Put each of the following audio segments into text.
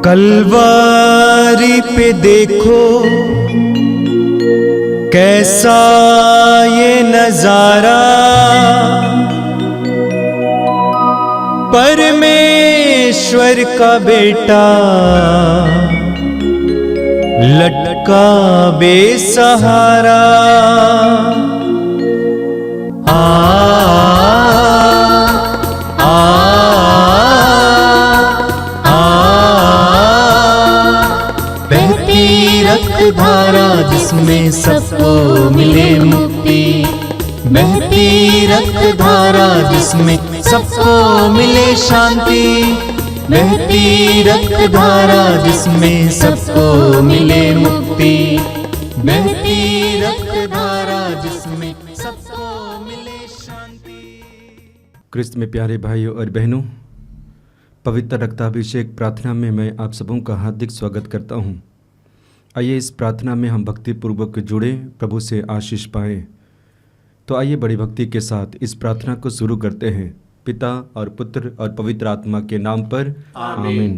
कलवारी पे देखो कैसा ये नजारा, परमेश्वर का बेटा लटका बेसहारा। रक्त धारा जिसमें सबको मिले मुक्ति, बहती रक्त धारा जिसमें सबको मिले शांति, बहती रक्त धारा जिसमें सबको मिले मुक्ति, बहती रक्त धारा जिसमें सबको मिले शांति। क्रिस्त में प्यारे भाइयों और बहनों, पवित्र रक्ताभिषेक प्रार्थना में मैं आप सबों का हार्दिक स्वागत करता हूँ। आइए इस प्रार्थना में हम भक्तिपूर्वक जुड़े प्रभु से आशीष पाएं। तो आइए बड़ी भक्ति के साथ इस प्रार्थना को शुरू करते हैं। पिता और पुत्र और पवित्र आत्मा के नाम पर आमीन।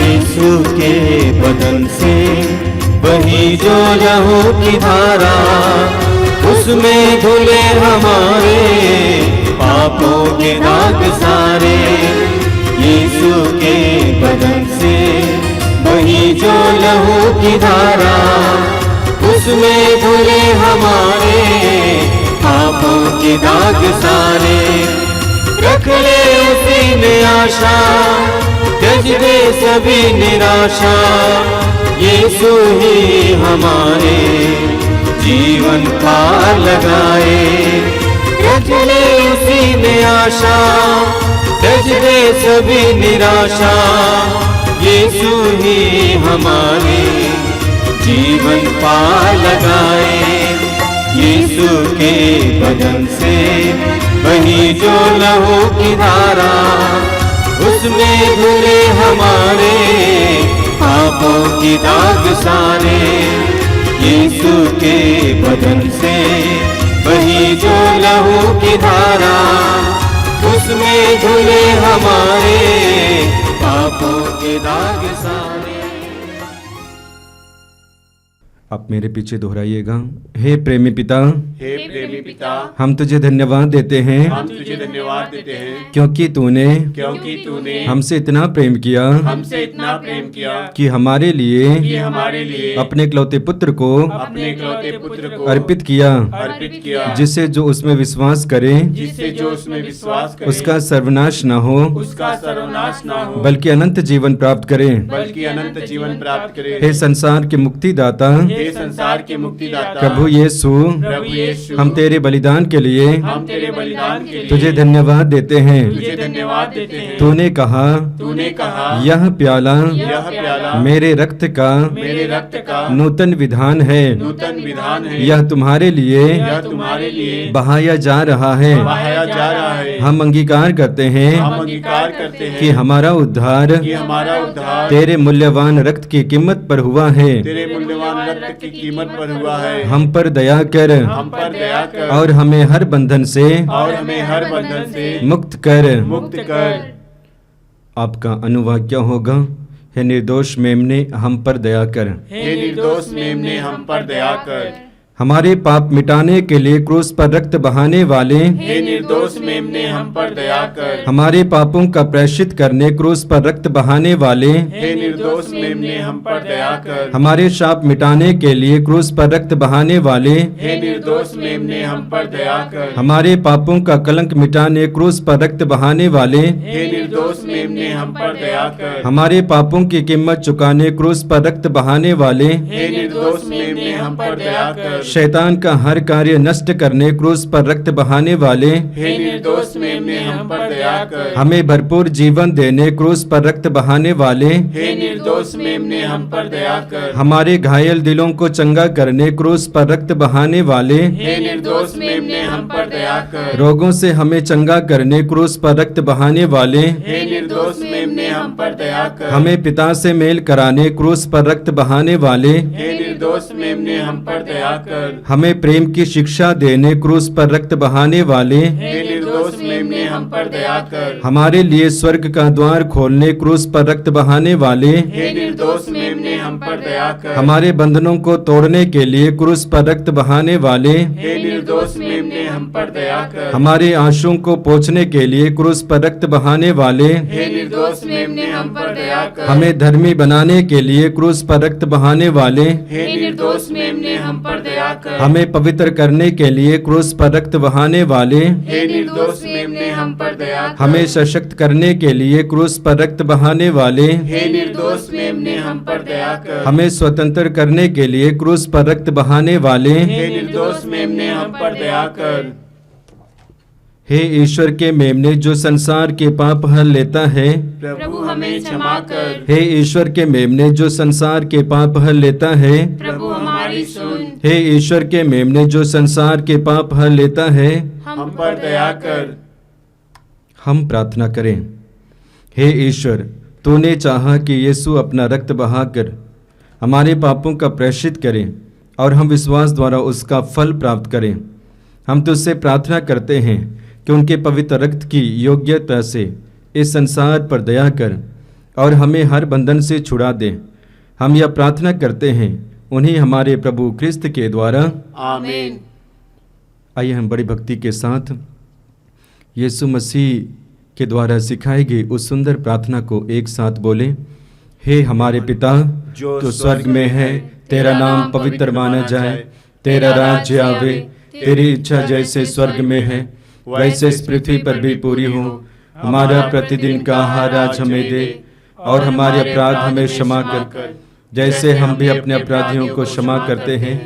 यीशु के बदन से बही जो लहू की धारा, उसमें धुले हमारे पापों के दाग सारे। यीशु के बदन से बही जो लहू की धारा, उसमें धुले हमारे पापों के दाग सारे। रख ले उसी में आशा, त्यज दे सभी निराशा, यीशु ही हमारे जीवन पार लगाए। रख ले उसी में आशा, त्यज दे सभी निराशा, यीशु ही हमारे जीवन पार लगाए। यीशु के बदन से बही जो लहू की धारा, उसमें धुले हमारे पापों की दाग सारे। यीशु के बदन से बही जो लहू की धारा, उसमें धुले हमारे पापों के दाग सारे। आप मेरे पीछे दोहराइएगा। हे प्रेमी पिता, हे प्रेमी पिता, हम तुझे धन्यवाद देते हैं, हम तुझे धन्यवाद देते हैं, क्योंकि तूने हमसे इतना प्रेम किया, हमसे इतना प्रेम किया कि हमारे लिए अपने इकलौते पुत्र को अर्पित किया, जिससे जो उसमें विश्वास करे उसका सर्वनाश न हो, बल्कि अनंत जीवन प्राप्त करे। हे संसार के मुक्तिदाता, संसार के मुक्तिदाता प्रभु यीशु, हम तेरे बलिदान के लिए तुझे धन्यवाद देते हैं। तूने कहा यह प्याला मेरे रक्त का नूतन विधान है, यह तुम्हारे लिए बहाया जा रहा है। हम अंगीकार करते हैं कि हमारा उद्धार तेरे मूल्यवान रक्त की कीमत पर हुआ है। की कीमत पर हुआ है। हम पर दया कर और हमें हर बंधन से मुक्त कर। आपका अनुवाक्य होगा, हे निर्दोष मेमने हम पर दया कर। हे निर्दोष मेमने हम पर दया कर। हमारे पाप मिटाने के लिए क्रूस पर रक्त बहाने वाले, हे निर्दोष मेमने हम पर दया कर। हमारे पापों का प्रायश्चित करने क्रूस पर रक्त बहाने वाले, हे निर्दोष मेमने हम पर दया कर। हमारे शाप मिटाने के लिए क्रूस पर रक्त बहाने वाले, हे निर्दोष मेमने हम पर दया कर। हमारे पापों का कलंक मिटाने क्रूस पर रक्त बहाने वाले, हे निर्दोष मेमने हम पर दया कर। हमारे पापों की कीमत चुकाने क्रूस पर रक्त बहाने वाले, हे निर्दोष मेमने हम पर दया कर। शैतान का हर कार्य नष्ट करने क्रूस पर रक्त बहाने वाले, हे निर्दोष मेमने हम पर दया कर। हमें भरपूर जीवन देने क्रूस पर रक्त बहाने वाले, हे निर्दोष मेमने हम पर दया कर। हमारे घायल दिलों को चंगा करने क्रूस पर रक्त बहाने वाले, हे निर्दोष मेमने हम पर दया कर। रोगों से हमें चंगा करने क्रूस पर रक्त बहाने वाले, हे निर्दोष मेमने मेमने हम पर दया कर। हमें पिता से मेल कराने क्रूस पर रक्त बहाने वाले हे निर्दोष मेमने हम पर दया कर। हमें प्रेम की शिक्षा देने क्रूस पर रक्त बहाने वाले हे निर्दोष मेमने हम पर दया कर। हमारे लिए स्वर्ग का द्वार खोलने क्रूस पर रक्त बहाने वाले हे निर्दोष मेमने हम पर दया कर। हमारे बंधनों को तोड़ने के लिए क्रूस पर रक्त बहाने वाले हे निर्दोष मेमने हम पर दया कर। हमारे आंसुओं को पोंछने के लिए क्रूस पर रक्त बहाने वाले हे निर्दोष मेमने हम पर दया कर। हमें धर्मी बनाने के लिए क्रूस पर रक्त बहाने वाले हे निर्दोष मेमने हम पर दया कर। हमें पवित्र करने के लिए क्रूस पर रक्त बहाने वाले हे निर्दोष मेमने हम पर दया कर। हमें सशक्त करने के लिए क्रूस पर रक्त बहाने वाले हे निर्दोष मेमने हम पर दया कर। हमें स्वतंत्र करने के लिए क्रूस पर रक्त बहाने वाले हे निर्दोष मेमने हम पर दया कर। हे ईश्वर के मेमने जो संसार के पाप हर लेता है, प्रभु हमें क्षमा कर। हे ईश्वर के मेमने जो संसार के पाप हर लेता है, प्रभु हमारी सुन। हे ईश्वर के मेमने जो संसार के पाप हर लेता है, हम पर दया कर। हम प्रार्थना करें। हे ईश्वर, तूने चाहा कि यीशु अपना रक्त बहाकर हमारे पापों का प्रायश्चित करें और हम विश्वास द्वारा उसका फल प्राप्त करें। हम तुझसे प्रार्थना करते हैं कि उनके पवित्र रक्त की योग्यता से इस संसार पर दया कर और हमें हर बंधन से छुड़ा दे। हम यह प्रार्थना करते हैं उन्हीं हमारे प्रभु क्रिस्त के द्वारा, आमीन। आइए हम बड़ी भक्ति के साथ यीशु मसीह के द्वारा सिखाई गई उस सुंदर प्रार्थना को एक साथ बोले। हे हमारे पिता जो स्वर्ग में है, तेरा नाम पवित्र माना जाए, तेरा राज्य आवे, तेरी इच्छा जैसे स्वर्ग में है वैसे इस पृथ्वी पर भी पूरी हो। हमारा प्रतिदिन का आहार आज हमें दे और हमारे अपराध हमें क्षमा कर जैसे हम भी अपने अपराधियों को क्षमा करते हैं,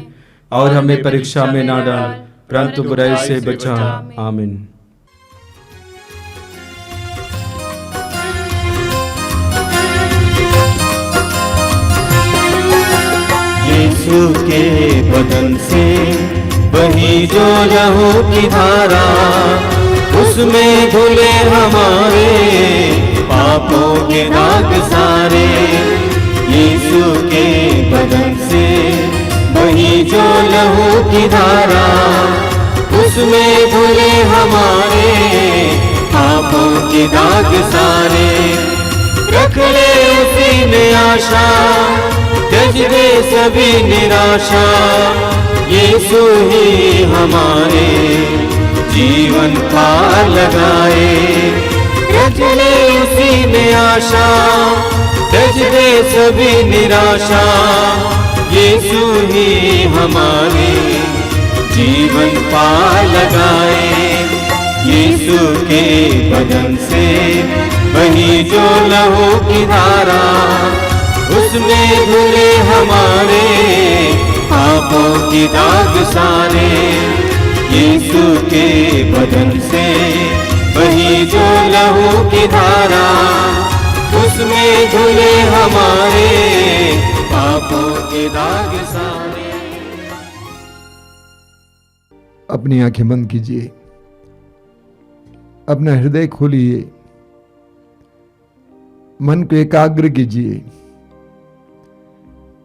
और हमें परीक्षा में ना डाल परंतु बुराई से बचा। आमीन। यीशु के बदन से बही जो लहू की धारा, उसमें धुले हमारे पापों के दाग सारे। यीशु के बदन से बही जो लहू की धारा, उसमें धुले हमारे पापों के दाग सारे। रख ले उसी में आशा, त्यज दे सभी निराशा, यीशु ही हमारे जीवन पार लगाए। रख ले उसी में आशा, त्यज दे सभी निराशा, यीशु ही हमारे जीवन पार लगाए। यीशु के बदन से बही जो लहू की धारा, उसमें धुले हमारे पापों की दाग सारे। यीशु के बदन से बही जो लहू की धारा, उसमें धुले हमारे पापों के दाग सारे। अपनी आंखें बंद कीजिए, अपना हृदय खोलिए, मन को एकाग्र कीजिए।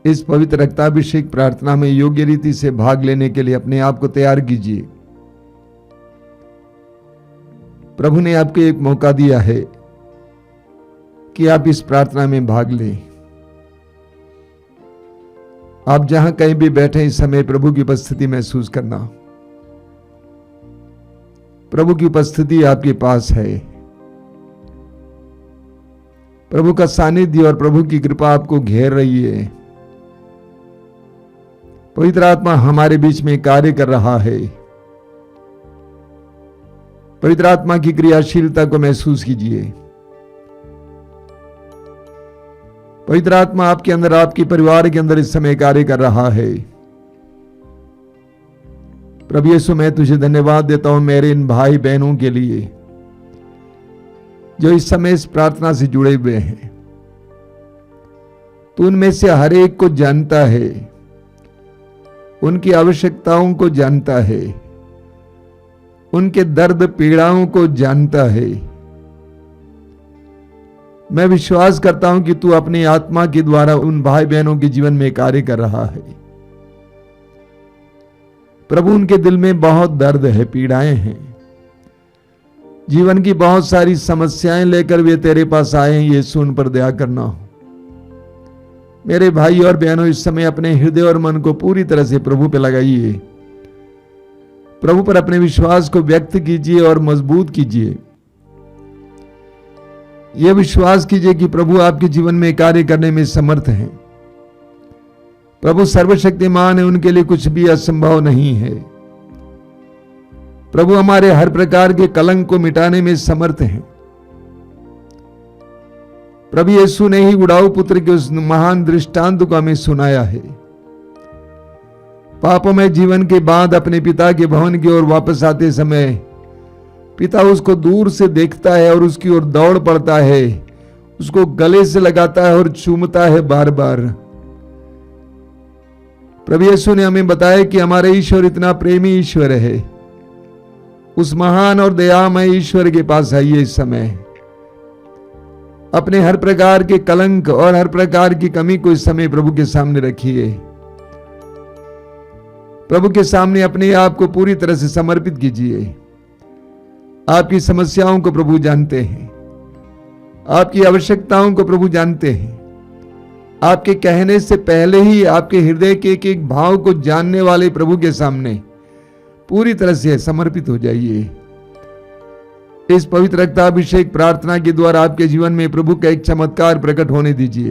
इस पवित्र रक्ताभिषेक प्रार्थना में योग्य रीति से भाग लेने के लिए अपने आप को तैयार कीजिए। प्रभु ने आपको एक मौका दिया है कि आप इस प्रार्थना में भाग लें। आप जहां कहीं भी बैठे इस समय प्रभु की उपस्थिति महसूस करना। प्रभु की उपस्थिति आपके पास है। प्रभु का सानिध्य और प्रभु की कृपा आपको घेर रही है। पवित्र आत्मा हमारे बीच में कार्य कर रहा है। पवित्र आत्मा की क्रियाशीलता को महसूस कीजिए। पवित्र आत्मा आपके अंदर, आपके परिवार के अंदर इस समय कार्य कर रहा है। प्रभु यीशु, मैं तुझे धन्यवाद देता हूं मेरे इन भाई बहनों के लिए जो इस समय इस प्रार्थना से जुड़े हुए हैं। तू उनमें से हर एक को जानता है, उनकी आवश्यकताओं को जानता है, उनके दर्द पीड़ाओं को जानता है। मैं विश्वास करता हूं कि तू अपनी आत्मा के द्वारा उन भाई बहनों के जीवन में कार्य कर रहा है। प्रभु, उनके दिल में बहुत दर्द है, पीड़ाएं हैं, जीवन की बहुत सारी समस्याएं लेकर वे तेरे पास आए हैं। यीशु, उन पर दया करना हो। मेरे भाई और बहनों, इस समय अपने हृदय और मन को पूरी तरह से प्रभु पे लगाइए। प्रभु पर अपने विश्वास को व्यक्त कीजिए और मजबूत कीजिए। यह विश्वास कीजिए कि प्रभु आपके जीवन में कार्य करने में समर्थ हैं। प्रभु सर्वशक्तिमान है, उनके लिए कुछ भी असंभव नहीं है। प्रभु हमारे हर प्रकार के कलंक को मिटाने में समर्थ हैं। प्रभु यीशु ने ही उड़ाऊ पुत्र के उस महान दृष्टांत को हमें सुनाया है। पापों जीवन के बाद अपने पिता के भवन की ओर वापस आते समय पिता उसको दूर से देखता है और उसकी ओर दौड़ पड़ता है, उसको गले से लगाता है और चूमता है बार बार। प्रभु यीशु ने हमें बताया कि हमारे ईश्वर इतना प्रेमी ईश्वर है। उस महान और दयामय ईश्वर के पास आइए इस समय। अपने हर प्रकार के कलंक और हर प्रकार की कमी को इस समय प्रभु के सामने रखिए। प्रभु के सामने अपने आप को पूरी तरह से समर्पित कीजिए। आपकी समस्याओं को प्रभु जानते हैं, आपकी आवश्यकताओं को प्रभु जानते हैं। आपके कहने से पहले ही आपके हृदय के एक एक भाव को जानने वाले प्रभु के सामने पूरी तरह से समर्पित हो जाइए। इस पवित्र रक्ताभिषेक प्रार्थना के द्वारा आपके जीवन में प्रभु का एक चमत्कार प्रकट होने दीजिए।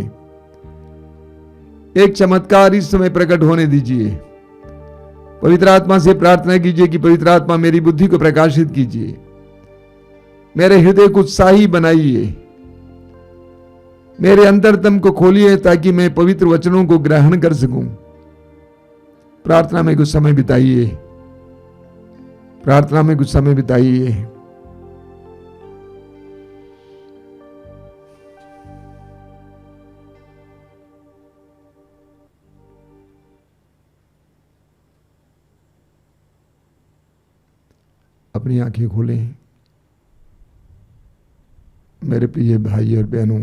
एक चमत्कार इस समय प्रकट होने दीजिए। पवित्र आत्मा से प्रार्थना कीजिए कि पवित्र आत्मा मेरी बुद्धि को प्रकाशित कीजिए, मेरे हृदय को उत्साही बनाइए, मेरे अंतरतम को खोलिए ताकि मैं पवित्र वचनों को ग्रहण कर सकूं। प्रार्थना में कुछ समय बिताइए, प्रार्थना में कुछ समय बिताइए। अपनी आंखें खोलें। मेरे प्रिय भाई और बहनों,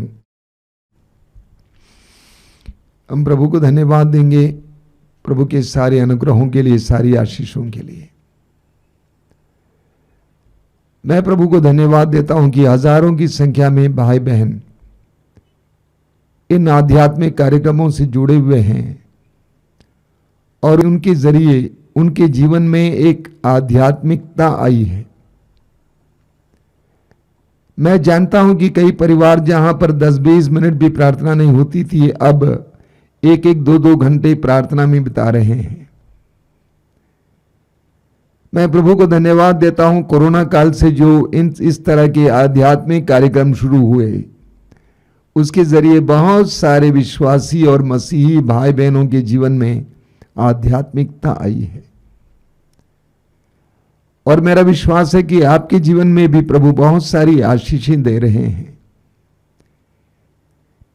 हम प्रभु को धन्यवाद देंगे प्रभु के सारे अनुग्रहों के लिए, सारी आशीषों के लिए। मैं प्रभु को धन्यवाद देता हूं कि हजारों की संख्या में भाई बहन इन आध्यात्मिक कार्यक्रमों से जुड़े हुए हैं और उनके जरिए उनके जीवन में एक आध्यात्मिकता आई है। मैं जानता हूं कि कई परिवार जहां पर 10-20 मिनट भी प्रार्थना नहीं होती थी, अब 1-1, 2-2 घंटे प्रार्थना में बिता रहे हैं। मैं प्रभु को धन्यवाद देता हूं कोरोना काल से जो इस तरह के आध्यात्मिक कार्यक्रम शुरू हुए, उसके जरिए बहुत सारे विश्वासी और मसीही भाई बहनों के जीवन में आध्यात्मिकता आई है। और मेरा विश्वास है कि आपके जीवन में भी प्रभु बहुत सारी आशीषें दे रहे हैं।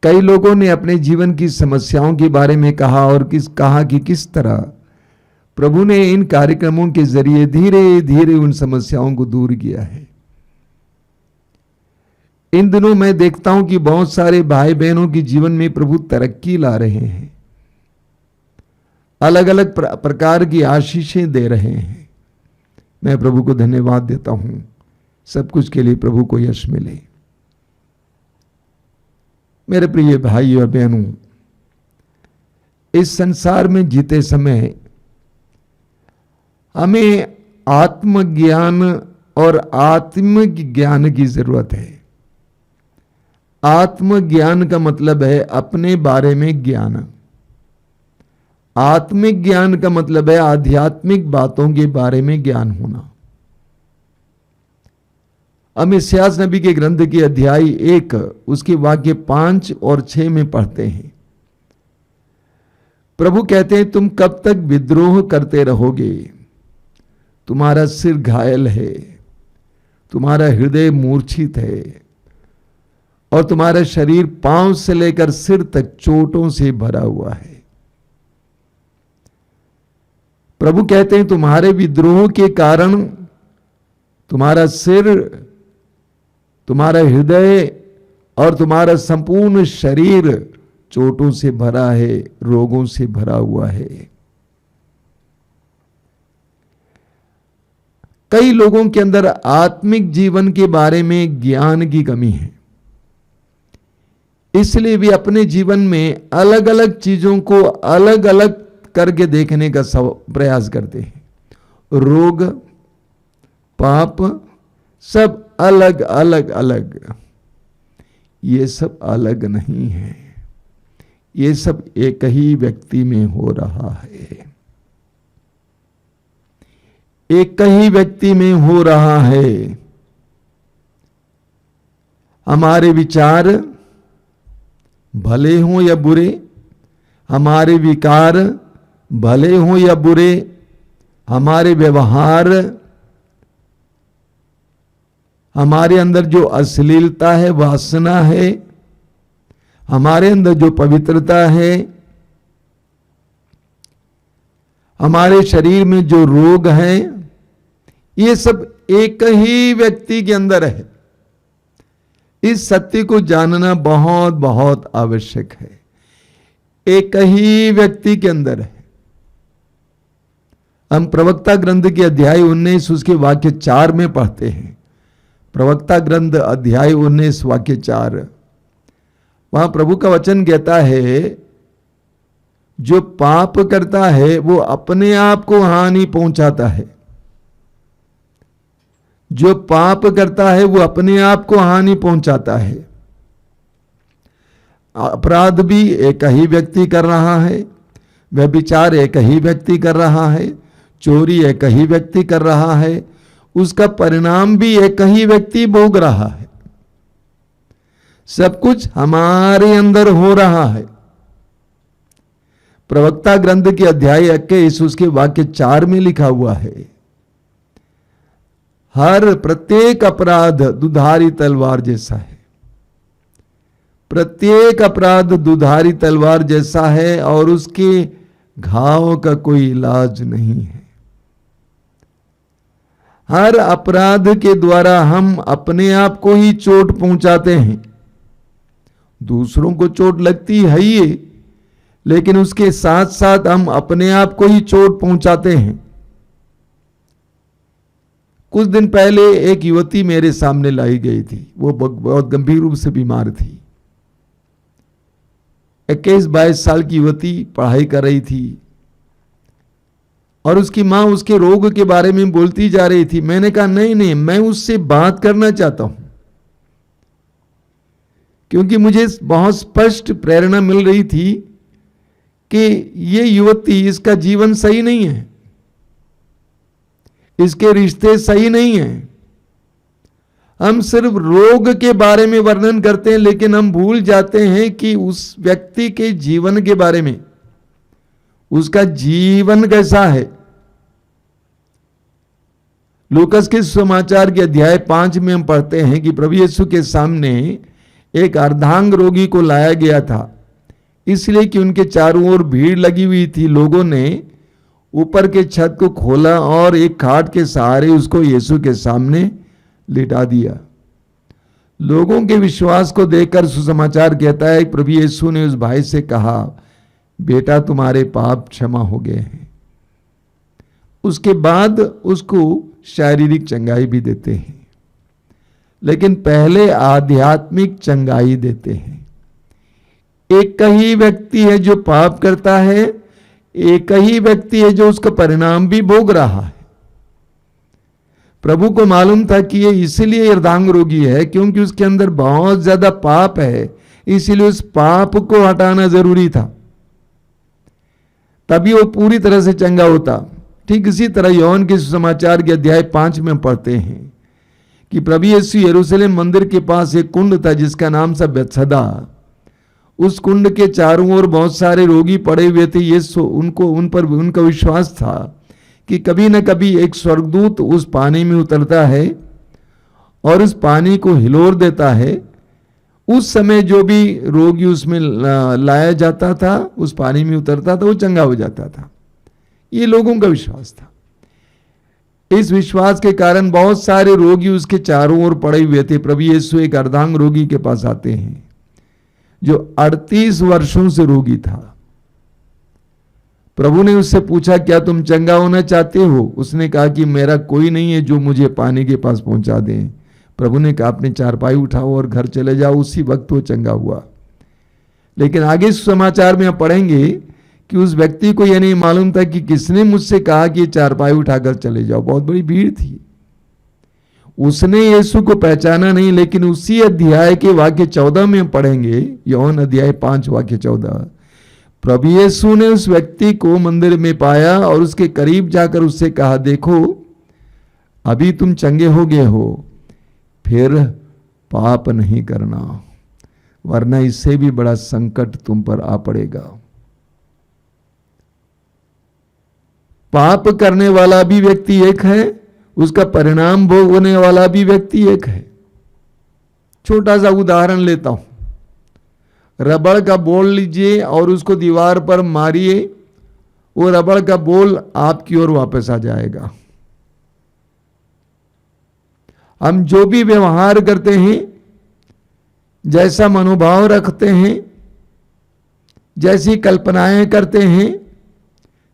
कई लोगों ने अपने जीवन की समस्याओं के बारे में कहा और कहा कि किस तरह प्रभु ने इन कार्यक्रमों के जरिए धीरे धीरे उन समस्याओं को दूर किया है। इन दिनों मैं देखता हूं कि बहुत सारे भाई बहनों के जीवन में प्रभु तरक्की ला रहे हैं, अलग अलग प्रकार की आशीषें दे रहे हैं। मैं प्रभु को धन्यवाद देता हूं। सब कुछ के लिए प्रभु को यश मिले। मेरे प्रिय भाई और बहनों, इस संसार में जीते समय हमें आत्मज्ञान और आत्मिक ज्ञान की जरूरत है। आत्मज्ञान का मतलब है अपने बारे में ज्ञान। आत्मिक ज्ञान का मतलब है आध्यात्मिक बातों के बारे में ज्ञान होना। हम इस्यास नबी के ग्रंथ के अध्याय 1 उसके वाक्य 5 और 6 में पढ़ते हैं। प्रभु कहते हैं, तुम कब तक विद्रोह करते रहोगे? तुम्हारा सिर घायल है, तुम्हारा हृदय मूर्छित है और तुम्हारा शरीर पांव से लेकर सिर तक चोटों से भरा हुआ है। प्रभु कहते हैं, तुम्हारे विद्रोह के कारण तुम्हारा सिर, तुम्हारा हृदय और तुम्हारा संपूर्ण शरीर चोटों से भरा है, रोगों से भरा हुआ है। कई लोगों के अंदर आत्मिक जीवन के बारे में ज्ञान की कमी है, इसलिए वे अपने जीवन में अलग अलग चीजों को अलग अलग करके देखने का प्रयास करते हैं। रोग, पाप सब अलग अलग अलग, ये सब अलग नहीं है, ये सब एक ही व्यक्ति में हो रहा है, एक ही व्यक्ति में हो रहा है। हमारे विचार भले हों या बुरे, हमारे विकार भले हों या बुरे, हमारे व्यवहार, हमारे अंदर जो अश्लीलता है, वासना है, हमारे अंदर जो पवित्रता है, हमारे शरीर में जो रोग है, ये सब एक ही व्यक्ति के अंदर है। इस सत्य को जानना बहुत बहुत आवश्यक है। एक ही व्यक्ति के अंदर है। हम प्रवक्ता ग्रंथ के अध्याय 19 उसके वाक्य 4 में पढ़ते हैं। प्रवक्ता ग्रंथ अध्याय 19 वाक्य 4, वहां प्रभु का वचन कहता है, जो पाप करता है वो अपने आप को हानि पहुंचाता है। जो पाप करता है वो अपने आप को हानि पहुंचाता है। अपराध भी एक ही व्यक्ति कर रहा है, व्यभिचार एक ही व्यक्ति कर रहा है, चोरी एक ही व्यक्ति कर रहा है, उसका परिणाम भी एक ही व्यक्ति भोग रहा है। सब कुछ हमारे अंदर हो रहा है। प्रवक्ता ग्रंथ के अध्याय 21 उसके वाक्य 4 में लिखा हुआ है, हर प्रत्येक अपराध दुधारी तलवार जैसा है। प्रत्येक अपराध दुधारी तलवार जैसा है और उसके घाव का कोई इलाज नहीं है। हर अपराध के द्वारा हम अपने आप को ही चोट पहुंचाते हैं। दूसरों को चोट लगती है ही, लेकिन उसके साथ साथ हम अपने आप को ही चोट पहुंचाते हैं। कुछ दिन पहले एक युवती मेरे सामने लाई गई थी। वो बहुत गंभीर रूप से बीमार थी। 21-22 साल की युवती पढ़ाई कर रही थी और उसकी मां उसके रोग के बारे में बोलती जा रही थी। मैंने कहा नहीं, मैं उससे बात करना चाहता हूं, क्योंकि मुझे बहुत स्पष्ट प्रेरणा मिल रही थी कि ये युवती, इसका जीवन सही नहीं है, इसके रिश्ते सही नहीं है। हम सिर्फ रोग के बारे में वर्णन करते हैं, लेकिन हम भूल जाते हैं कि उस व्यक्ति के जीवन के बारे में, उसका जीवन कैसा है। लूकास के समाचार के अध्याय 5 में हम पढ़ते हैं कि प्रभु यीशु के सामने एक अर्धांग रोगी को लाया गया था, इसलिए कि उनके चारों ओर भीड़ लगी हुई थी। लोगों ने ऊपर के छत को खोला और एक खाट के सहारे उसको यीशु के सामने लिटा दिया। लोगों के विश्वास को देखकर सुसमाचार कहता है, प्रभु यीशु ने उस भाई से कहा, बेटा तुम्हारे पाप क्षमा हो गए हैं। उसके बाद उसको शारीरिक चंगाई भी देते हैं, लेकिन पहले आध्यात्मिक चंगाई देते हैं। एक ही व्यक्ति है जो पाप करता है, एक ही व्यक्ति है जो उसका परिणाम भी भोग रहा है। प्रभु को मालूम था कि ये इसलिए अर्धांग रोगी है क्योंकि उसके अंदर बहुत ज्यादा पाप है, इसीलिए उस पाप को हटाना जरूरी था, तभी वो पूरी तरह से चंगा होता। ठीक इसी तरह यूहन्ना के सुसमाचार के अध्याय 5 में पढ़ते हैं कि प्रभु यीशु यरूशलेम मंदिर के पास एक कुंड था जिसका नाम था बेतसदा। उस कुंड के चारों ओर बहुत सारे रोगी पड़े हुए थे। यीशु उन पर उनका विश्वास था कि कभी न कभी एक स्वर्गदूत उस पानी में उतरता है और उस पानी को हिलोर देता है। उस समय जो भी रोगी उसमें लाया जाता था, उस पानी में उतरता था, वो चंगा हो जाता था। ये लोगों का विश्वास था। इस विश्वास के कारण बहुत सारे रोगी उसके चारों ओर पड़े हुए थे। प्रभु यीशु एक अर्धांग रोगी के पास आते हैं जो 38 वर्षों से रोगी था। प्रभु ने उससे पूछा, क्या तुम चंगा होना चाहते हो? उसने कहा कि मेरा कोई नहीं है जो मुझे पानी के पास पहुंचा दे। प्रभु ने कहा, अपने चारपाई उठाओ और घर चले जाओ। उसी वक्त वो चंगा हुआ। लेकिन आगे समाचार में आप पढ़ेंगे कि उस व्यक्ति को यह नहीं मालूम था कि किसने मुझसे कहा कि चारपाई उठाकर चले जाओ। बहुत बड़ी भीड़ थी। उसने यीशु को पहचाना नहीं। लेकिन उसी अध्याय के वाक्य 14 में पढ़ेंगे, यूहन्ना अध्याय 5 वाक्य 14, प्रभु यीशु ने उस व्यक्ति को मंदिर में पाया और उसके करीब जाकर उससे कहा, देखो अभी तुम चंगे हो गए हो, फिर पाप नहीं करना, वरना इससे भी बड़ा संकट तुम पर आ पड़ेगा। पाप करने वाला भी व्यक्ति एक है, उसका परिणाम भोगने वाला भी व्यक्ति एक है। छोटा सा उदाहरण लेता हूं। रबड़ का बॉल लीजिए और उसको दीवार पर मारिए, वो रबड़ का बॉल आपकी ओर वापस आ जाएगा। हम जो भी व्यवहार करते हैं, जैसा मनोभाव रखते हैं, जैसी कल्पनाएं करते हैं,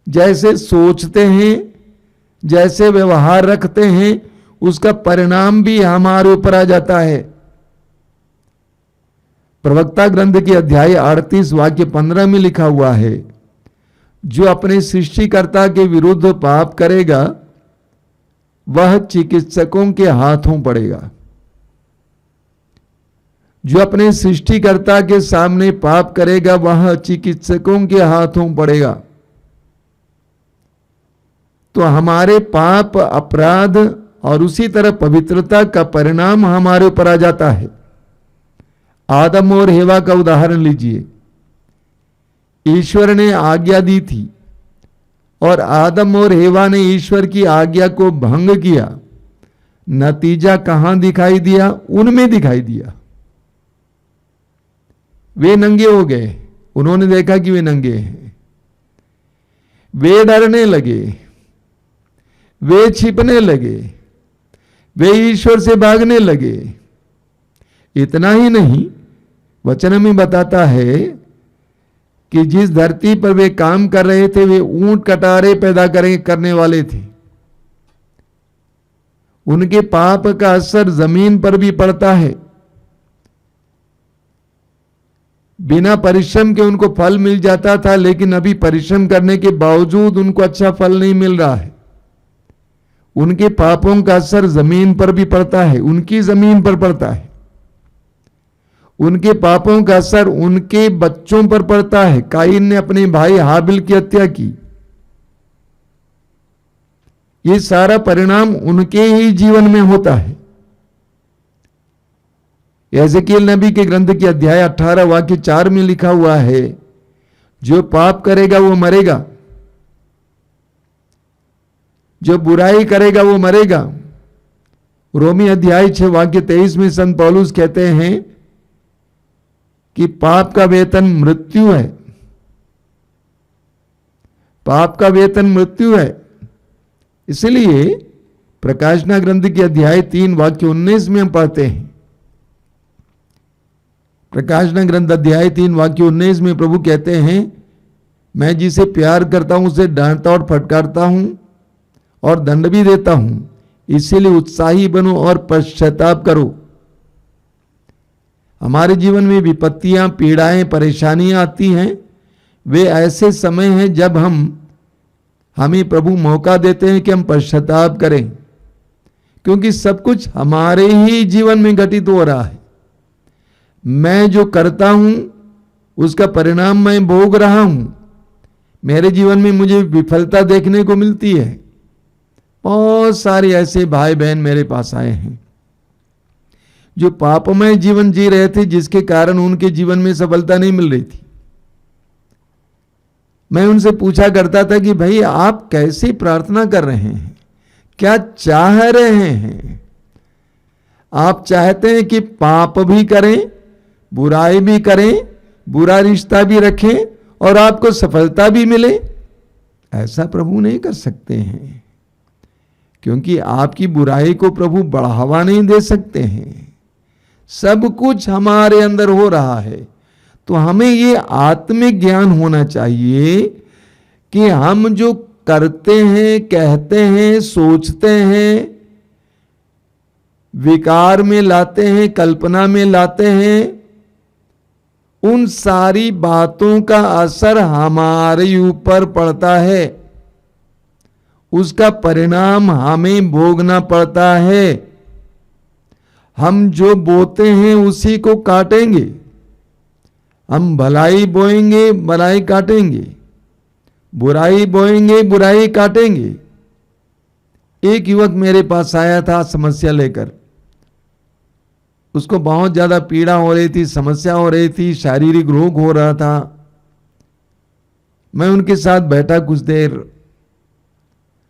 जैसे सोचते हैं, जैसे व्यवहार रखते हैं, उसका परिणाम भी हमारे ऊपर आ जाता है। प्रवक्ता ग्रंथ के अध्याय 38 वाक्य 15 में लिखा हुआ है, जो अपने सृष्टिकर्ता के विरुद्ध पाप करेगा वह चिकित्सकों के हाथों पड़ेगा। जो अपने सृष्टिकर्ता के सामने पाप करेगा वह चिकित्सकों के हाथों पड़ेगा। तो हमारे पाप, अपराध और उसी तरह पवित्रता का परिणाम हमारे ऊपर आ जाता है। आदम और हेवा का उदाहरण लीजिए। ईश्वर ने आज्ञा दी थी और आदम और हेवा ने ईश्वर की आज्ञा को भंग किया। नतीजा कहां दिखाई दिया? उनमें दिखाई दिया। वे नंगे हो गए। उन्होंने देखा कि वे नंगे हैं। वे डरने लगे, वे छिपने लगे, वे ईश्वर से भागने लगे। इतना ही नहीं, वचन में बताता है कि जिस धरती पर वे काम कर रहे थे वे ऊंट कटारे पैदा करने वाले थे। उनके पाप का असर जमीन पर भी पड़ता है। बिना परिश्रम के उनको फल मिल जाता था, लेकिन अभी परिश्रम करने के बावजूद उनको अच्छा फल नहीं मिल रहा है। उनके पापों का असर जमीन पर भी पड़ता है, उनकी जमीन पर पड़ता है। उनके पापों का असर उनके बच्चों पर पड़ता है। काइन ने अपने भाई हाबिल की हत्या की। ये सारा परिणाम उनके ही जीवन में होता है। एजेकिएल नबी के ग्रंथ के अध्याय 18 वाक्य 4 में लिखा हुआ है, जो पाप करेगा वो मरेगा, जो बुराई करेगा वो मरेगा। रोमी अध्याय 6 वाक्य 23 में संत पौलुस कहते हैं कि पाप का वेतन मृत्यु है। पाप का वेतन मृत्यु है। इसलिए प्रकाशना ग्रंथ के अध्याय 3 वाक्य 19 में हम पढ़ते हैं। प्रकाशना ग्रंथ अध्याय 3 वाक्य 19 में प्रभु कहते हैं, मैं जिसे प्यार करता हूं उसे डांटता और फटकारता हूं और दंड भी देता हूं। इसीलिए उत्साही बनो और पश्चाताप करो। हमारे जीवन में विपत्तियां, पीड़ाएं, परेशानियां आती हैं। वे ऐसे समय हैं जब हमें प्रभु मौका देते हैं कि हम पश्चाताप करें, क्योंकि सब कुछ हमारे ही जीवन में घटित हो रहा है। मैं जो करता हूं उसका परिणाम मैं भोग रहा हूं। मेरे जीवन में मुझे विफलता देखने को मिलती है। बहुत सारे ऐसे भाई बहन मेरे पास आए हैं जो पापमय जीवन जी रहे थे, जिसके कारण उनके जीवन में सफलता नहीं मिल रही थी। मैं उनसे पूछा करता था कि भाई आप कैसे प्रार्थना कर रहे हैं, क्या चाह रहे हैं? आप चाहते हैं कि पाप भी करें, बुराई भी करें, बुरा रिश्ता भी रखें और आपको सफलता भी मिले? ऐसा प्रभु नहीं कर सकते हैं, क्योंकि आपकी बुराई को प्रभु बढ़ावा नहीं दे सकते हैं। सब कुछ हमारे अंदर हो रहा है, तो हमें ये आत्मिक ज्ञान होना चाहिए कि हम जो करते हैं, कहते हैं, सोचते हैं, विकार में लाते हैं, कल्पना में लाते हैं, उन सारी बातों का असर हमारे ऊपर पड़ता है, उसका परिणाम हमें भोगना पड़ता है। हम जो बोते हैं उसी को काटेंगे। हम भलाई बोएंगे, भलाई काटेंगे, बुराई बोएंगे, बुराई काटेंगे। एक युवक मेरे पास आया था समस्या लेकर। उसको बहुत ज्यादा पीड़ा हो रही थी, समस्या हो रही थी, शारीरिक रोग हो रहा था। मैं उनके साथ बैठा कुछ देर।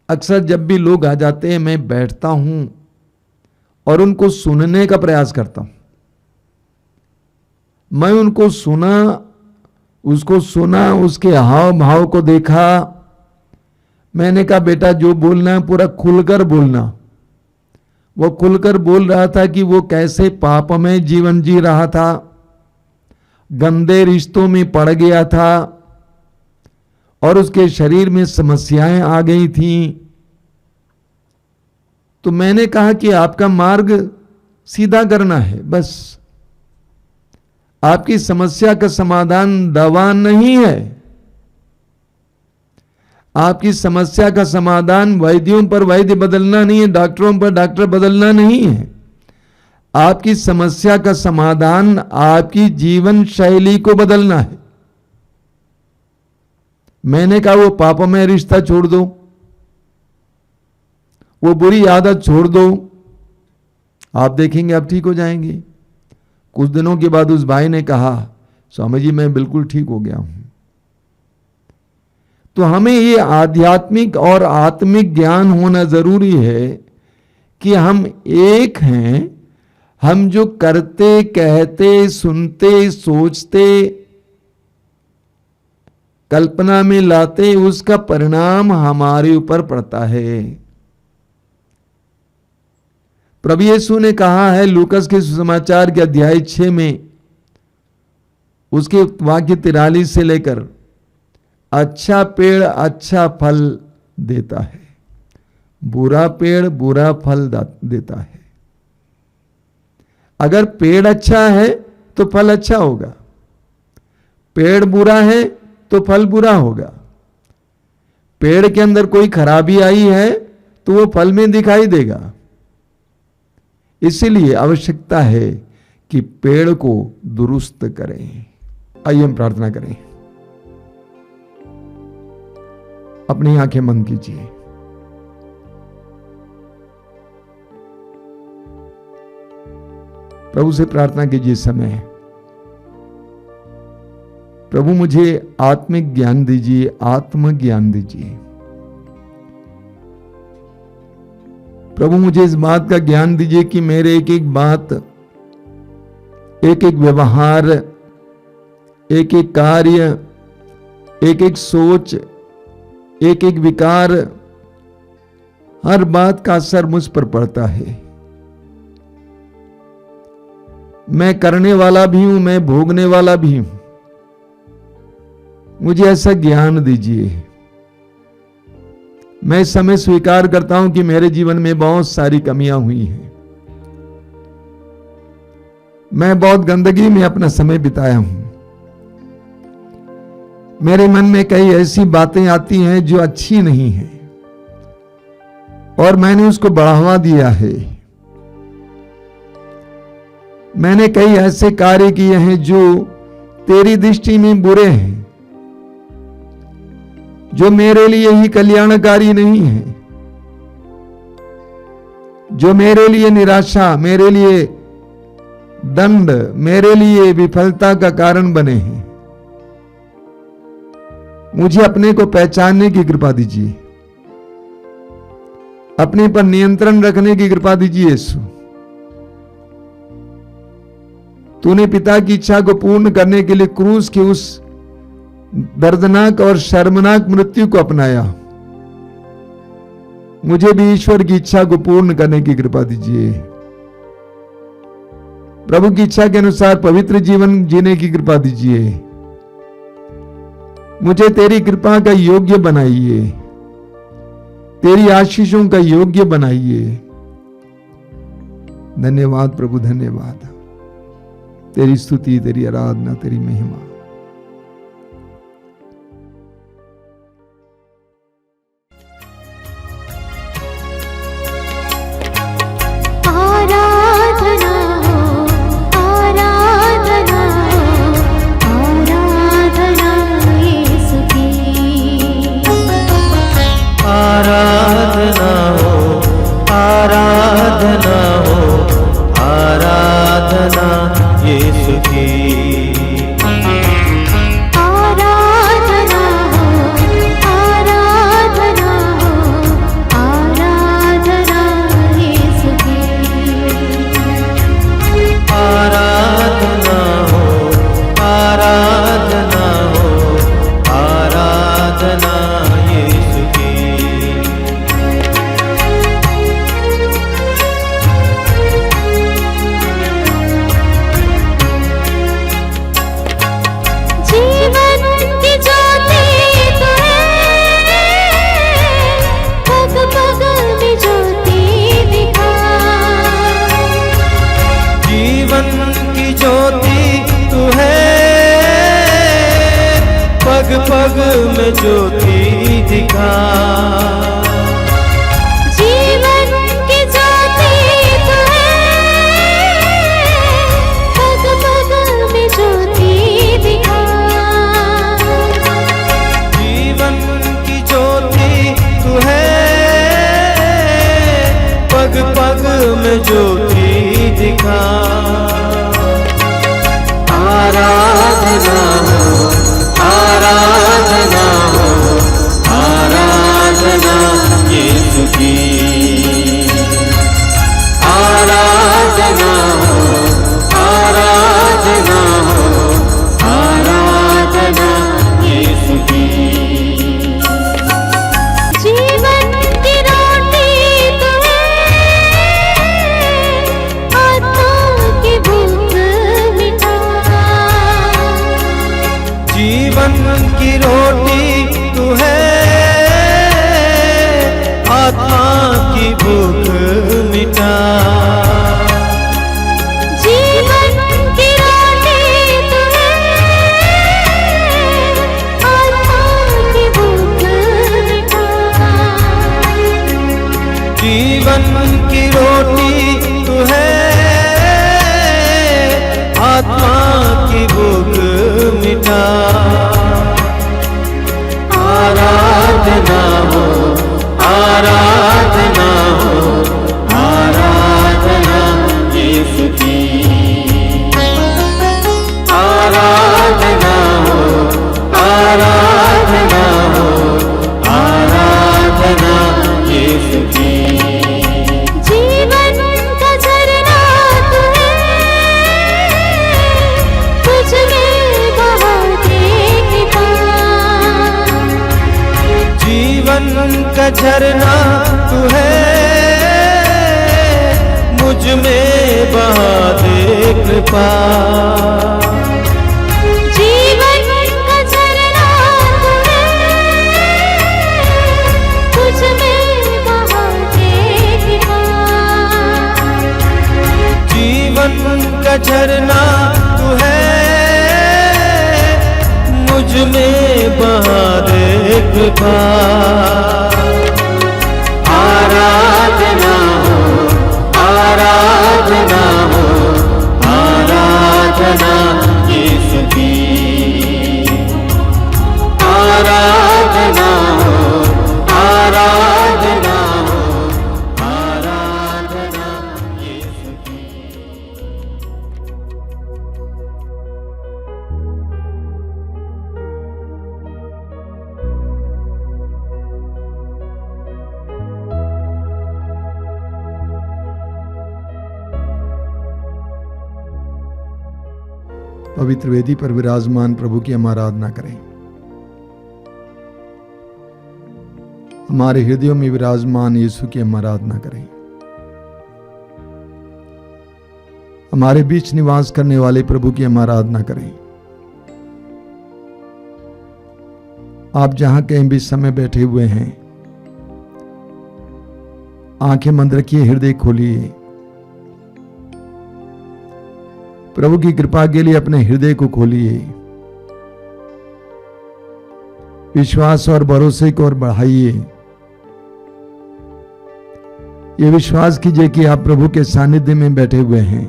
अक्सर जब भी लोग आ जाते हैं मैं बैठता हूं और उनको सुनने का प्रयास करता हूं। मैं उनको सुना, उसको सुना, उसके हाव भाव को देखा। मैंने कहा बेटा जो बोलना है पूरा खुलकर बोलना। वो खुलकर बोल रहा था कि वो कैसे पाप में जीवन जी रहा था, गंदे रिश्तों में पड़ गया था और उसके शरीर में समस्याएं आ गई थीं। तो मैंने कहा कि आपका मार्ग सीधा करना है, बस। आपकी समस्या का समाधान दवा नहीं है। आपकी समस्या का समाधान वैद्यों पर वैद्य बदलना नहीं है, डॉक्टरों पर डॉक्टर बदलना नहीं है। आपकी समस्या का समाधान आपकी जीवन शैली को बदलना है। मैंने कहा वो पाप में रिश्ता छोड़ दो, वो बुरी आदत छोड़ दो, आप देखेंगे आप ठीक हो जाएंगे। कुछ दिनों के बाद उस भाई ने कहा स्वामी जी मैं बिल्कुल ठीक हो गया हूं। तो हमें ये आध्यात्मिक और आत्मिक ज्ञान होना जरूरी है कि हम एक हैं। हम जो करते, कहते, सुनते, सोचते, कल्पना में लाते, उसका परिणाम हमारे ऊपर पड़ता है। प्रभु यीशु ने कहा है लूकस के सुसमाचार के अध्याय 6 में, उसके वाक्य 43 से लेकर, अच्छा पेड़ अच्छा फल देता है, बुरा पेड़ बुरा फल देता है। अगर पेड़ अच्छा है तो फल अच्छा होगा, पेड़ बुरा है तो फल बुरा होगा। पेड़ के अंदर कोई खराबी आई है तो वो फल में दिखाई देगा। इसीलिए आवश्यकता है कि पेड़ को दुरुस्त करें। आइए हम प्रार्थना करें। अपनी आंखें बंद कीजिए। प्रभु से प्रार्थना कीजिए समय, प्रभु मुझे आत्मिक ज्ञान दीजिए, आत्मज्ञान दीजिए। प्रभु मुझे इस बात का ज्ञान दीजिए कि मेरे एक एक बात, एक एक व्यवहार, एक एक कार्य, एक एक सोच, एक एक विकार, हर बात का असर मुझ पर पड़ता है। मैं करने वाला भी हूं, मैं भोगने वाला भी हूं। मुझे ऐसा ज्ञान दीजिए। मैं इस समय स्वीकार करता हूं कि मेरे जीवन में बहुत सारी कमियां हुई हैं। मैं बहुत गंदगी में अपना समय बिताया हूं। मेरे मन में कई ऐसी बातें आती हैं जो अच्छी नहीं हैं और मैंने उसको बढ़ावा दिया है। मैंने कई ऐसे कार्य किए हैं जो तेरी दृष्टि में बुरे हैं, जो मेरे लिए ही कल्याणकारी नहीं है, जो मेरे लिए निराशा, मेरे लिए दंड, मेरे लिए विफलता का कारण बने हैं। मुझे अपने को पहचानने की कृपा दीजिए, अपने पर नियंत्रण रखने की कृपा दीजिए। यीशु, तूने पिता की इच्छा को पूर्ण करने के लिए क्रूस के उस दर्दनाक और शर्मनाक मृत्यु को अपनाया। मुझे भी ईश्वर की इच्छा को पूर्ण करने की कृपा दीजिए। प्रभु की इच्छा के अनुसार पवित्र जीवन जीने की कृपा दीजिए। मुझे तेरी कृपा का योग्य बनाइए, तेरी आशीषों का योग्य बनाइए। धन्यवाद प्रभु, धन्यवाद। तेरी स्तुति, तेरी आराधना, तेरी महिमा। आराधना हो, आराधना हो, आराधना यीशु की। आराधना हो, आराधना हो, आराधना यीशु की। आराधना हो, आराधना हो, आराधना यीशु की। आराधना हो, आराधना हो, आराधना यीशु की। जीवन की ज्योति तू है, पग पग में ज्योति दिखा। जीवन की ज्योति तू है, पग पग में ज्योति दिखा। जीवन की ज्योति तू है, पग पग में ज्योति दिखा। जीवन की ज्योति तू है, पग पग में ज्योति दिखा। आराधना हो, आराधना हो, आराधना यीशु की। आराधना हो, आराधना हो, आराधना यीशु की। जीवन की रोटी तू है, आत्मा की भूख मिटा। जीवन की रोटी तू है, आत्मा की भूख मिटा। जीवन की रोटी तू है, आत्मा की भूख मिटा। जीवन की रोटी तू है, आत्मा की भूख मिटा। आराधना हो, आराधना हो, आराधना यीशु की। आराधना हो, आराधना हो, आराधना यीशु की। जीवन का झरना तू है, तुझ में बहा दे कृपा। जीवन का झरना तू है, मुझ में बहा दे कृपा। जीवन का झरना तू है, तुझ में बहा दे कृपा। जीवन का झरना तू है, मुझ में बहा दे कृपा। आराधना हो, आराधना हो, आराधना यीशु की। आराधना हो, आराधना हो, आराधना यीशु की। पवित्र वेदी पर विराजमान प्रभु की हम आराधना करें। हमारे हृदयों में विराजमान यीशु की हम आराधना करें। हमारे बीच निवास करने वाले प्रभु की हम आराधना करें। आप जहां कहीं भी समय बैठे हुए हैं, आंखें बंद रखिए, हृदय खोलिए। प्रभु की कृपा के लिए अपने हृदय को खोलिए। विश्वास और भरोसे को और बढ़ाइए। ये विश्वास कीजिए कि आप प्रभु के सानिध्य में बैठे हुए हैं।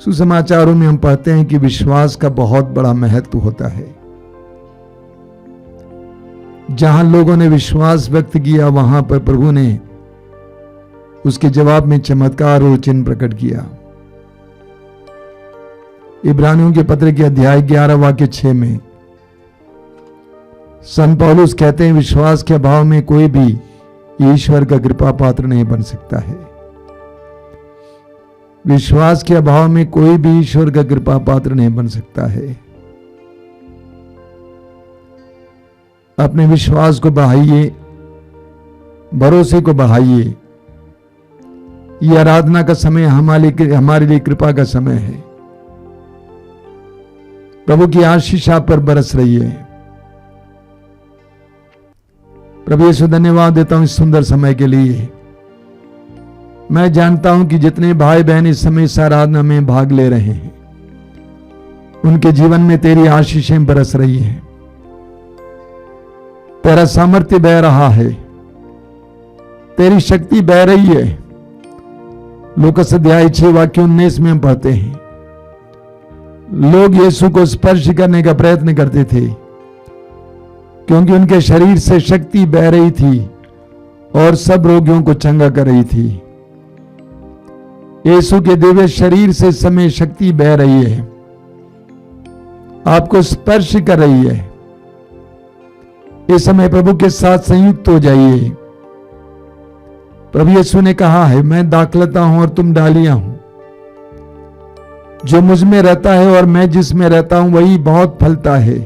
सुसमाचारों में हम पढ़ते हैं कि विश्वास का बहुत बड़ा महत्व होता है। जहां लोगों ने विश्वास व्यक्त किया, वहां पर प्रभु ने उसके जवाब में चमत्कार और चिन्ह प्रकट किया। इब्रानियों के पत्र के अध्याय 11 वाक्य 6 में संत पौलुस कहते हैं, विश्वास के अभाव में कोई भी ईश्वर का कृपा पात्र नहीं बन सकता है। विश्वास के अभाव में कोई भी ईश्वर का कृपा पात्र नहीं बन सकता है। अपने विश्वास को बढ़ाइए, भरोसे को बढ़ाइए। ये आराधना का समय हमारे लिए कृपा का समय है। प्रभु की आशीष आप पर बरस रही है। प्रभु यीशु, धन्यवाद देता हूं इस सुंदर समय के लिए। मैं जानता हूं कि जितने भाई बहन इस समय इस आराधना में भाग ले रहे हैं, उनके जीवन में तेरी आशीषें बरस रही हैं। तेरा सामर्थ्य बह रहा है, तेरी शक्ति बह रही है। लूकास अध्याय 6 वाक्य 19 में हम पढ़ते हैं, लोग यीशु को स्पर्श करने का प्रयत्न करते थे क्योंकि उनके शरीर से शक्ति बह रही थी और सब रोगियों को चंगा कर रही थी। यीशु के दिव्य शरीर से इस समय शक्ति बह रही है, आपको स्पर्श कर रही है। इस समय प्रभु के साथ संयुक्त हो जाइए। प्रभु यीशु ने कहा है, मैं दाखलता हूं और तुम डालियां हूं। जो मुझ में रहता है और मैं जिसमें रहता हूं वही बहुत फलता है,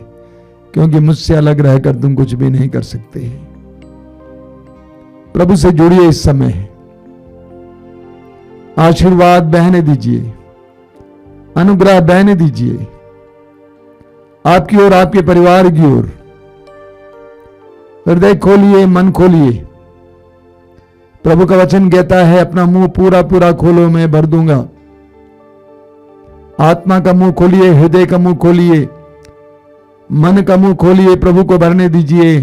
क्योंकि मुझसे अलग रहकर तुम कुछ भी नहीं कर सकते। प्रभु से जुड़िए इस समय, आशीर्वाद बहने दीजिए, अनुग्रह बहने दीजिए आपकी और आपके परिवार की ओर। हृदय खोलिए, मन खोलिए। प्रभु का वचन कहता है, अपना मुंह पूरा पूरा खोलो, मैं भर दूंगा। आत्मा का मुंह खोलिए, हृदय का मुंह खोलिए, मन का मुंह खोलिए, प्रभु को भरने दीजिए।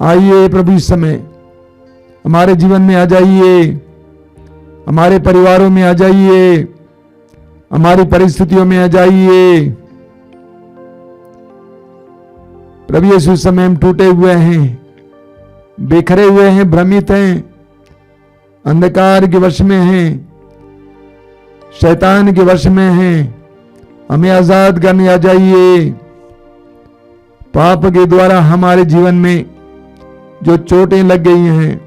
आइए प्रभु इस समय हमारे जीवन में आ जाइए, हमारे परिवारों में आ जाइए, हमारी परिस्थितियों में आ जाइए। प्रभु यीशु समय हम टूटे हुए हैं, बिखरे हुए हैं, भ्रमित हैं, अंधकार के वश में हैं, शैतान के वश में हैं। हमें आजाद करने आ जाइए। पाप के द्वारा हमारे जीवन में जो चोटें लग गई हैं,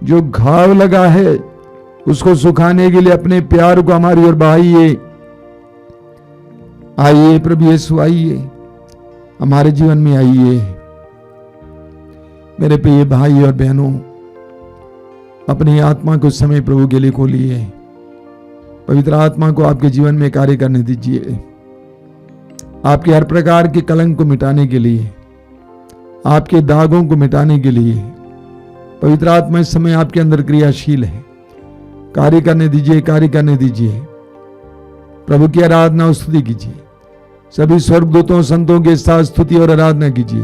जो घाव लगा है, उसको सुखाने के लिए अपने प्यार को हमारी ओर बढ़ाइए। आइए प्रभु यीशु, आइए हमारे जीवन में आइए। मेरे प्रिय भाई और बहनों, अपनी आत्मा को समय प्रभु के लिए खोलिए। पवित्र आत्मा को आपके जीवन में कार्य करने दीजिए। आपके हर प्रकार के कलंक को मिटाने के लिए, आपके दागों को मिटाने के लिए पवित्र आत्मा इस समय आपके अंदर क्रियाशील है। कार्य करने दीजिए, कार्य करने दीजिए। प्रभु की आराधना और स्तुति कीजिए। सभी स्वर्गदूतों संतों के साथ स्तुति और आराधना कीजिए।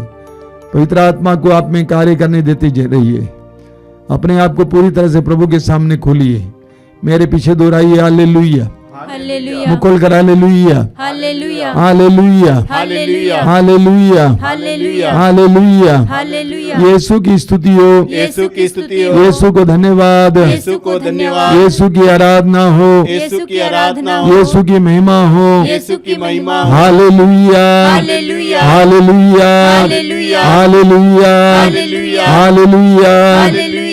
पवित्र आत्मा को आप में कार्य करने देते रहिए। अपने आप को पूरी तरह से प्रभु के सामने खोलिए। मेरे पीछे दोहराइए, हालेलुया, हालेलुया, मुकुल कर हालेलुया, हालेलुया, हालेलुया, हालेलुया, हालेलुया, हालेलुया, हालेलुया। हालेलुया। यीशु की स्तुति हो, यीशु की स्तुति हो, यीशु को धन्यवाद, यीशु को धन्यवाद, यीशु की आराधना हो, यीशु की आराधना हो, यीशु की महिमा हो। यीशु की महिमा हो। हालेलुया, हालेलुया, हालेलुया, हालेलुया, हालेलुया, हालेलुया, हालेलुया, हालेलुया,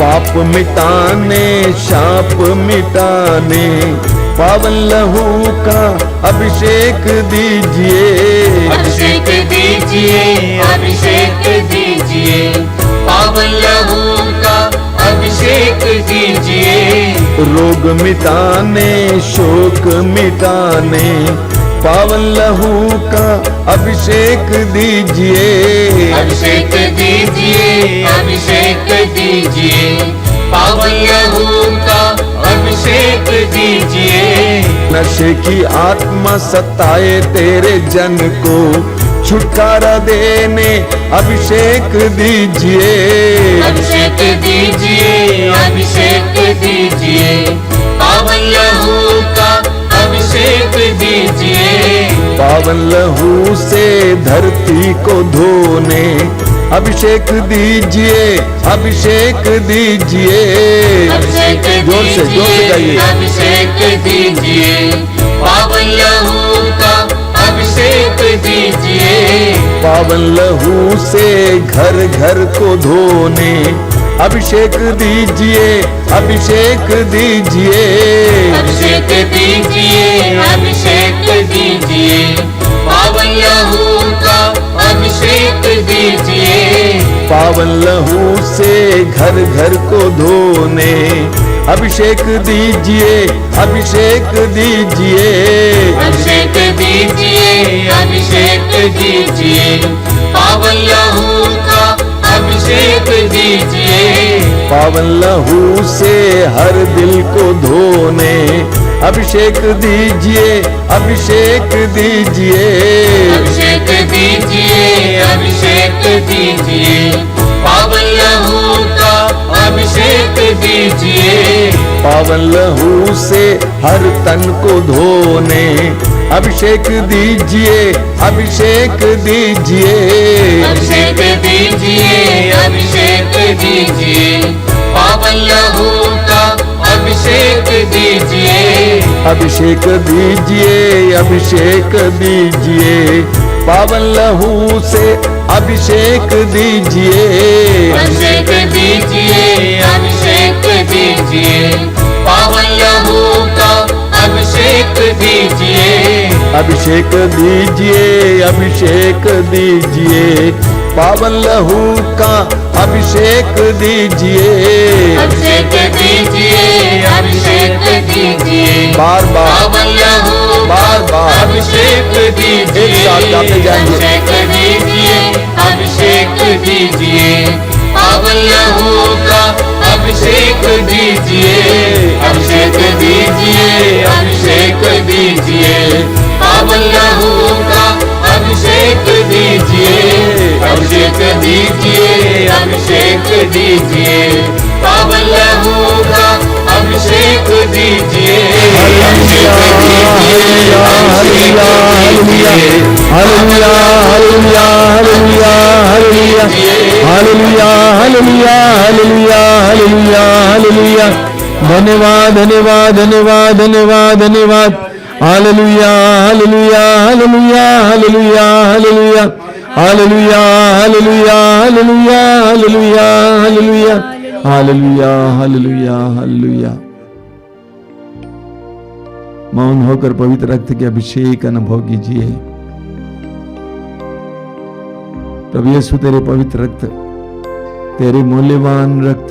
पाप मिटाने शाप मिटाने पावन लहू का अभिषेक दीजिए। अभिषेक दीजिए, अभिषेक दीजिए, पावन लहू का अभिषेक दीजिए। रोग मिटाने शोक मिटाने पावन लहू का अभिषेक दीजिए। अभिषेक दीजिए, अभिषेक दीजिए, पावन लहू का अभिषेक दीजिए। नशे की आत्मा सताए तेरे जन को छुटकारा देने अभिषेक दीजिए। अभिषेक दीजिए, अभिषेक दीजिए, पावन लहू का अभिषेक दीजिए। पावन लहू से धरती को धोने अभिषेक दीजिए, अभिषेक दीजिए। अभिषेक जोर से गाइए। अभिषेक दीजिए, पावन लहू का अभिषेक दीजिए। पावन लहू से घर घर को धोने अभिषेक दीजिए, अभिषेक दीजिए। अभिषेक दीजिए, अभिषेक दीजिए, पावन लहू का अभिषेक दीजिए। पावन लहू से घर घर को धोने अभिषेक दीजिए, अभिषेक दीजिए। अभिषेक दीजिए, अभिषेक दीजिए, पावन लहू का अभिषेक दीजिए। पावन लहू से हर दिल को धोने अभिषेक दीजिए, अभिषेक दीजिए। अभिषेक दीजिए, अभिषेक दीजिए, पावन लहू का अभिषेक दीजिए। पावन लहू से हर तन को धोने अभिषेक दीजिए, अभिषेक दीजिए। अभिषेक दीजिए, अभिषेक दीजिए, पावन लहू का अभिषेक दीजिए। अभिषेक दीजिए, अभिषेक दीजिए, पावन लहू से अभिषेक दीजिए। अभिषेक दीजिए, अभिषेक दीजिए, पावन लहू का अभिषेक दीजिए। अभिषेक दीजिए, अभिषेक दीजिए, पावन लहू का अभिषेक दीजिए। अभिषेक दीजिए, अभिषेक दीजिए, बार बार पावन लहू बार बार अभिषेक दीजिए। एक साथ गाते जाएंगे। अभिषेक दीजिए, अभिषेक दीजिए, पावन लहू का अभिषेक दीजिए। अभिषेक दीजिए, अभिषेक दीजिए, पावन लहू का अभिषेक दीजिए। अभिषेक दीजिए, अभिषेक दीजिए, पावन लहू का अभिषेक दीजिए। धन्यवाद धन्यवाद धन्यवाद धन्यवाद धन्यवाद। हालेलुया हालेलुया हालेलुया हालेलुया हालेलुया हालेलुया हालेलुया हालेलुया हालेलुया हालेलुया हालेलुया हालेलुया हालेलुया। मौन होकर पवित्र रक्त के अभिषेक अनुभव कीजिए। प्रभु यीशु तेरे पवित्र रक्त, तेरे मूल्यवान रक्त,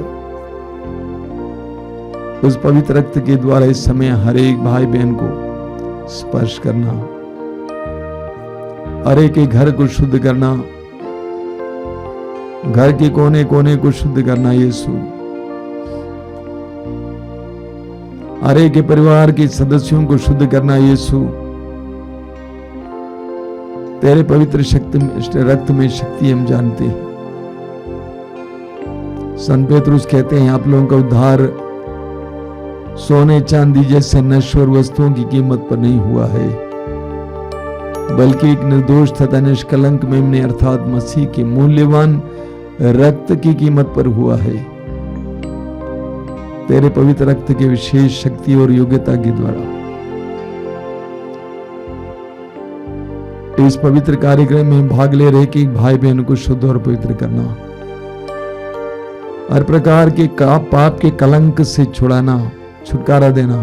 उस पवित्र रक्त के द्वारा इस समय हर एक भाई बहन को स्पर्श करना, हर एक के घर को शुद्ध करना, घर के कोने कोने को शुद्ध करना यीशु। हर एक के परिवार के सदस्यों को शुद्ध करना यीशु। तेरे पवित्र शक्ति रक्त में शक्ति हम जानते हैं। संत पेतरुस कहते हैं आप लोगों का उद्धार सोने चांदी जैसे नश्वर वस्तुओं की कीमत पर नहीं हुआ है, बल्कि एक निर्दोष तथा निष्कलंक मेमने अर्थात मसीह के मूल्यवान रक्त की कीमत पर हुआ है। तेरे पवित्र रक्त के विशेष शक्ति और योग्यता के द्वारा इस पवित्र कार्यक्रम में भाग ले रहे कि भाई बहन को शुद्ध और पवित्र करना, हर प्रकार के पाप के कलंक से छुड़ाना, छुटकारा देना,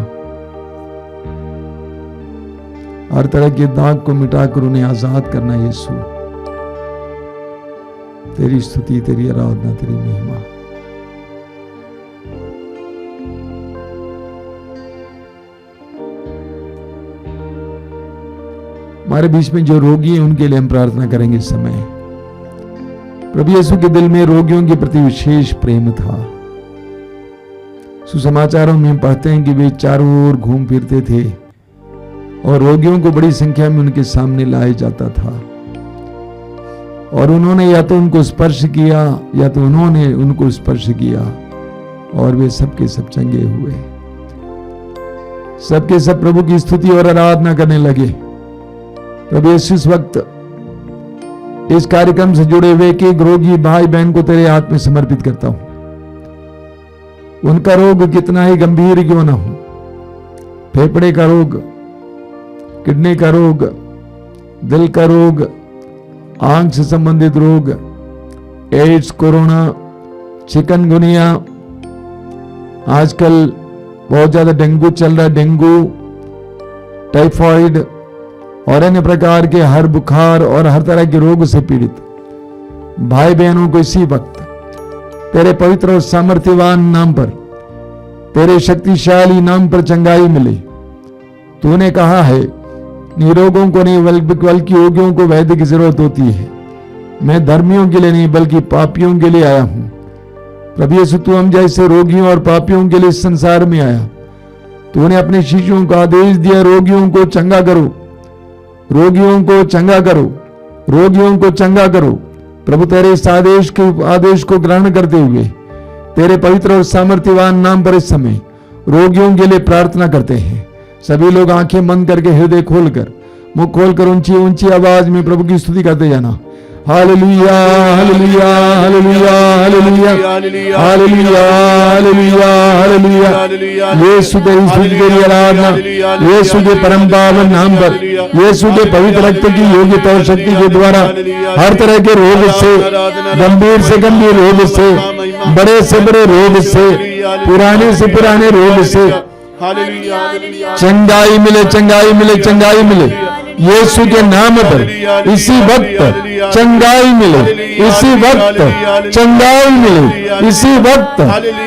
हर तरह के दाग को मिटाकर उन्हें आजाद करना। यीशु, तेरी स्तुति, तेरी आराधना, तेरी महिमा। हमारे बीच में जो रोगी हैं उनके लिए हम प्रार्थना करेंगे इस समय। प्रभु यीशु के दिल में रोगियों के प्रति विशेष प्रेम था। सुसमाचारों में पढ़ते हैं कि वे चारों ओर घूम फिरते थे और रोगियों को बड़ी संख्या में उनके सामने लाया जाता था, और उन्होंने या तो उनको स्पर्श किया या तो उन्होंने उनको स्पर्श किया, और वे सबके सब चंगे हुए। सबके सब प्रभु की स्तुति और आराधना करने लगे। प्रभु यीशु, इस वक्त इस कार्यक्रम से जुड़े हुए एक एक रोगी भाई बहन को तेरे हाथ में समर्पित करता हूं। उनका रोग कितना ही गंभीर क्यों ना हो, फेफड़े का रोग, किडनी का रोग, दिल का रोग, आंख से संबंधित रोग, एड्स, कोरोना, चिकनगुनिया, आजकल बहुत ज्यादा डेंगू चल रहा है, डेंगू, टाइफाइड और अन्य प्रकार के हर बुखार और हर तरह के रोग से पीड़ित भाई बहनों को इसी वक्त तेरे पवित्र और सामर्थ्यवान नाम पर, तेरे शक्तिशाली नाम पर चंगाई मिले। तूने कहा है निरोगों को नहीं बल्कि योगियों को वैद्य की जरूरत होती है। मैं धर्मियों के लिए नहीं बल्कि पापियों के लिए आया हूं। प्रभु यीशु, तू हम जैसे रोगियों और पापियों के लिए इस संसार में आया। तूने अपने शिष्यों को आदेश दिया, रोगियों को चंगा करो, रोगियों को चंगा करो, रोगियों को चंगा करो। प्रभु, तेरे इस आदेश को ग्रहण करते हुए तेरे पवित्र और सामर्थ्यवान नाम पर इस समय रोगियों के लिए प्रार्थना करते हैं। सभी लोग आंखें बंद करके, हृदय खोलकर, मुख खोलकर ऊंची ऊंची आवाज में प्रभु की स्तुति करते जाना। हालेलुया, हालेलुया, हालेलुया, हालेलुया, हालेलुया, हालेलुया, हालेलुया। यीशु तेरी स्तुति, तेरी आराधना, यीशु के परम पावन नाम पर, यीशु के पवित्र रक्त की योग्यता और शक्ति के द्वारा हर तरह के रोग से, गंभीर से गंभीर रोग से, बड़े से बड़े रोग से, पुराने से पुराने रोग से चंगाई मिले, चंगाई मिले, चंगाई मिले। यीशु के नाम पर इसी वक्त चंगाई मिले, इसी वक्त चंगाई मिले, इसी वक्त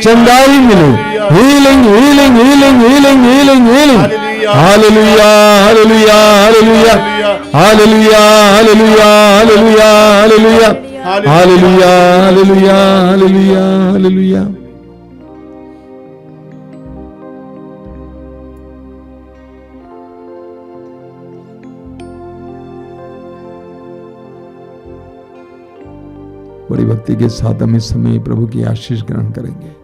चंगाई मिले। Healing, healing, healing, healing, healing, healing. Hallelujah, हालेलुया, हालेलुया, हालेलुया, हालेलुया, हालेलुया, हालेलुया, हालेलुया, हालेलुया, हालेलुया, हालेलुया। बड़ी भक्ति के साथ हम इस समय प्रभु की आशीष ग्रहण करेंगे।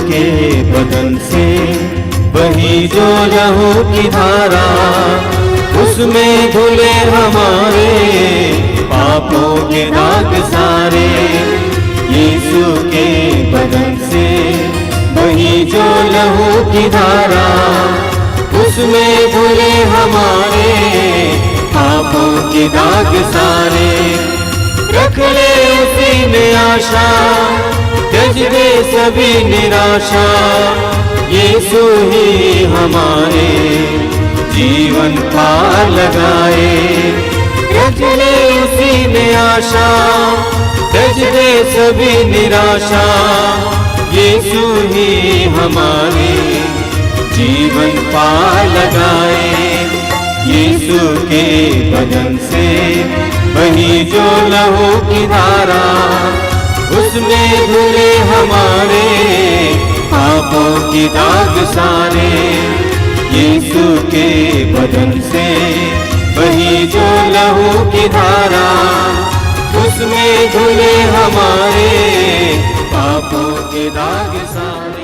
के बदन से बही जो लहू की धारा, उसमें धुले हमारे पापों के दाग सारे। यीशु के बदन से बही जो लहू की धारा, उसमें धुले हमारे पापों के दाग सारे। रख ले उसी में आशा, त्यज दे सभी निराशा। यीशु ही हमारे जीवन पार लगाए। रख ले उसी में आशा, त्यज दे सभी निराशा, यीशु ही हमारे जीवन पार लगाए। यीशु के बदन से बही जो लहू की धारा, उसमें धुले हमारे पापों की दाग सारे। यीशु के बदन से बही जो लहू की धारा, उसमें धुले हमारे पापों के दाग सारे।